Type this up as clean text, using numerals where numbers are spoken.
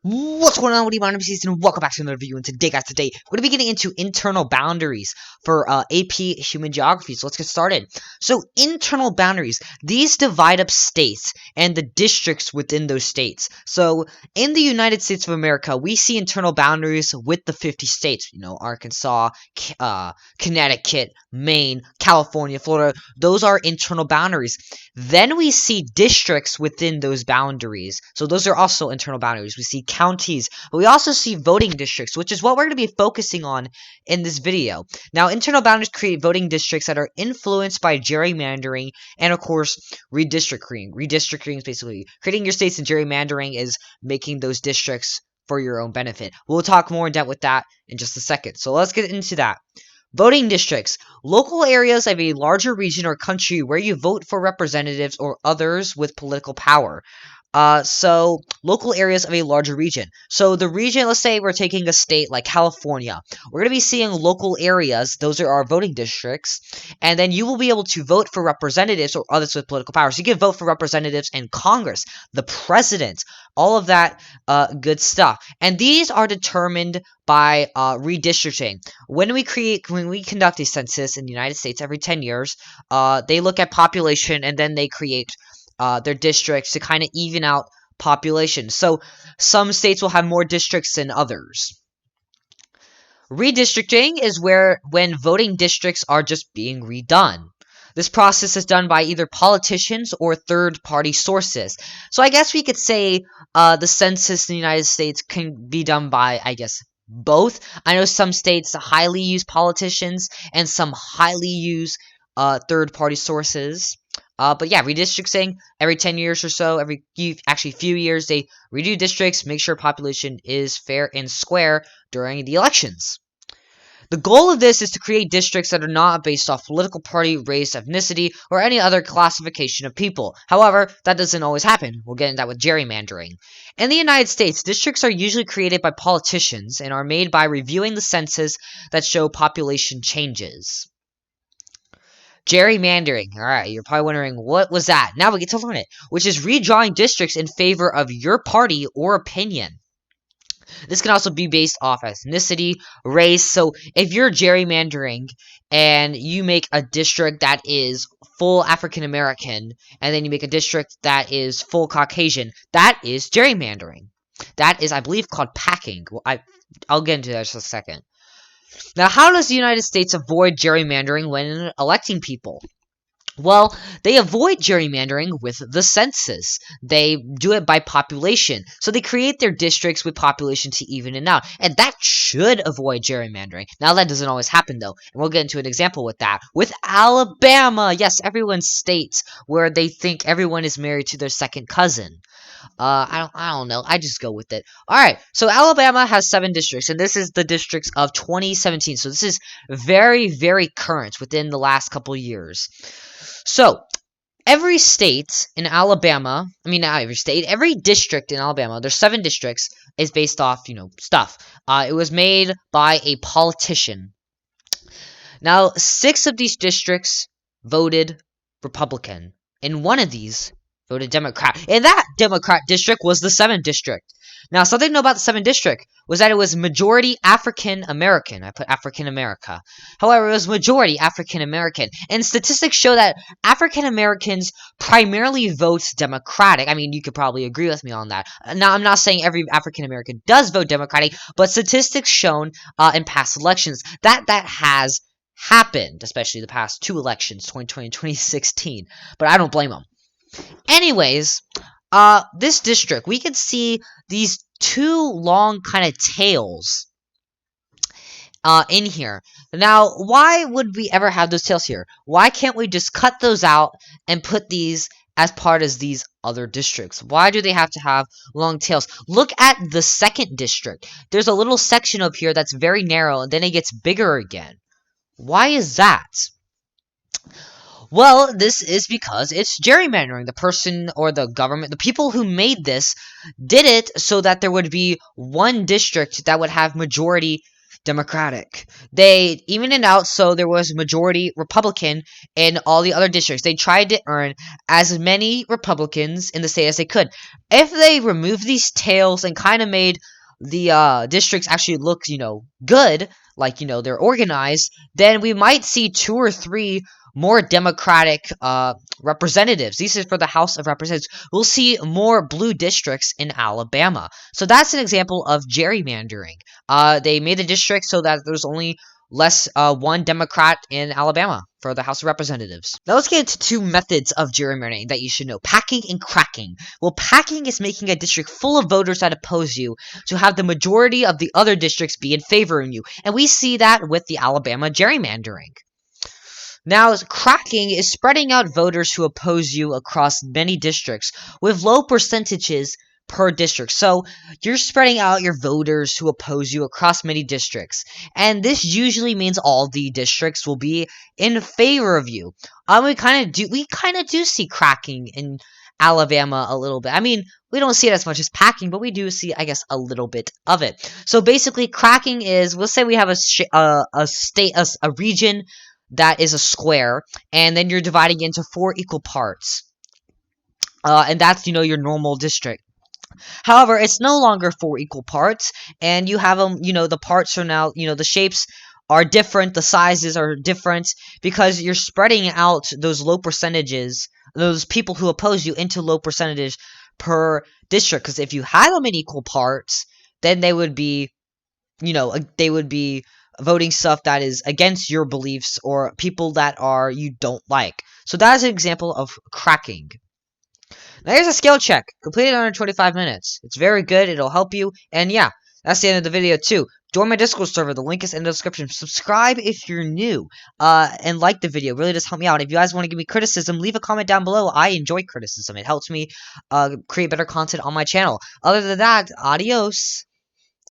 What's going on? What do you want to see? And welcome back to another video. And today, guys, we're going to be getting into internal boundaries for AP Human Geography. So let's get started. So internal boundaries, these divide up states and the districts within those states. So in the United States of America, we see internal boundaries with the 50 states. You know, Arkansas, Connecticut, Maine, California, Florida. Those are internal boundaries. Then we see districts within those boundaries. So those are also internal boundaries. We see counties, but we also see voting districts, which is what we're going to be focusing on in this video. Now, internal boundaries create voting districts that are influenced by gerrymandering and, of course, redistricting. Redistricting is basically creating your states, and gerrymandering is making those districts for your own benefit. We'll talk more in depth with that in just a second. So let's get into that. Voting districts. Local areas of a larger region or country where you vote for representatives or others with political power. So local areas of a larger region. So the region, let's say we're taking a state like California. We're going to be seeing local areas. Those are our voting districts. And then you will be able to vote for representatives or others with political power. So you can vote for representatives in Congress, the president, all of that good stuff. And these are determined by redistricting. When we conduct a census in the United States every 10 years, they look at population and then they create their districts to kind of even out population. So some states will have more districts than others. Redistricting is when voting districts are just being redone. This process is done by either politicians or third-party sources. So I guess we could say the census in the United States can be done by, I guess, both. I know some states highly use politicians and some highly use third-party sources. But yeah, redistricting every 10 years or so, every few years, they redo districts, make sure population is fair and square during the elections. The goal of this is to create districts that are not based off political party, race, ethnicity, or any other classification of people. However, that doesn't always happen. We'll get into that with gerrymandering. In the United States, districts are usually created by politicians and are made by reviewing the census that show population changes. Gerrymandering. Alright, you're probably wondering, what was that? Now we get to learn it, which is redrawing districts in favor of your party or opinion. This can also be based off ethnicity, race. So if you're gerrymandering and you make a district that is full African American, and then you make a district that is full Caucasian, that is gerrymandering. That is, I believe, called packing. I'll get into that in just a second. Now, how does the United States avoid gerrymandering when electing people? Well, they avoid gerrymandering with the census. They do it by population. So they create their districts with population to even it out. And that should avoid gerrymandering. Now, that doesn't always happen, though. And we'll get into an example with that. With Alabama. Yes, everyone's states where they think everyone is married to their second cousin. I don't know. I just go with it. Alright, so Alabama has 7 districts, and this is the districts of 2017. So this is very, very current within the last couple years. So, every state in Alabama, not every state, every district in Alabama, there's 7 districts, is based off, stuff. It was made by a politician. Now, 6 of these districts voted Republican, and 1 of these voted Democrat. And that Democrat district was the 7th district. Now, something to know about the 7th district was that it was majority African American. I put African America. However, it was majority African American. And statistics show that African Americans primarily vote Democratic. You could probably agree with me on that. Now, I'm not saying every African American does vote Democratic, but statistics shown in past elections that has happened, especially the past 2 elections, 2020 and 2016. But I don't blame them. Anyways, this district, we can see these 2 long kind of tails in here. Now, why would we ever have those tails here? Why can't we just cut those out and put these as part of these other districts? Why do they have to have long tails? Look at the 2nd district. There's a little section up here that's very narrow, and then it gets bigger again. Why is that? Well, this is because it's gerrymandering. The person or the government, the people who made this, did it so that there would be one district that would have majority Democratic. They evened it out so there was majority Republican in all the other districts. They tried to earn as many Republicans in the state as they could. If they removed these tails and kind of made the districts actually look, good, like, they're organized, then we might see 2 or 3 more Democratic representatives. These are for the House of Representatives. We'll see more blue districts in Alabama. So that's an example of gerrymandering. They made the district so that there's only one Democrat in Alabama for the House of Representatives. Now let's get into 2 methods of gerrymandering that you should know: packing and cracking. Well, packing is making a district full of voters that oppose you to have the majority of the other districts be in favor of you. And we see that with the Alabama gerrymandering. Now, cracking is spreading out voters who oppose you across many districts with low percentages per district. So, you're spreading out your voters who oppose you across many districts. And this usually means all the districts will be in favor of you. We kind of do see cracking in Alabama a little bit. I mean, we don't see it as much as packing, but we do see, I guess, a little bit of it. So basically, cracking is, let's say we have a region that is a square, and then you're dividing into 4 equal parts. And that's, your normal district. However, it's no longer 4 equal parts, and you have them, the parts are now, the shapes are different, the sizes are different, because you're spreading out those low percentages, those people who oppose you, into low percentages per district. Because if you had them in equal parts, then they would be, voting stuff that is against your beliefs or people that you don't like. So that is an example of cracking. Now here's a skill check. Completed under 25 minutes. It's very good. It'll help you. And yeah, that's the end of the video too. Join my Discord server. The link is in the description. Subscribe if you're new. And like the video. It really does help me out. If you guys want to give me criticism, leave a comment down below. I enjoy criticism. It helps me create better content on my channel. Other than that, adios.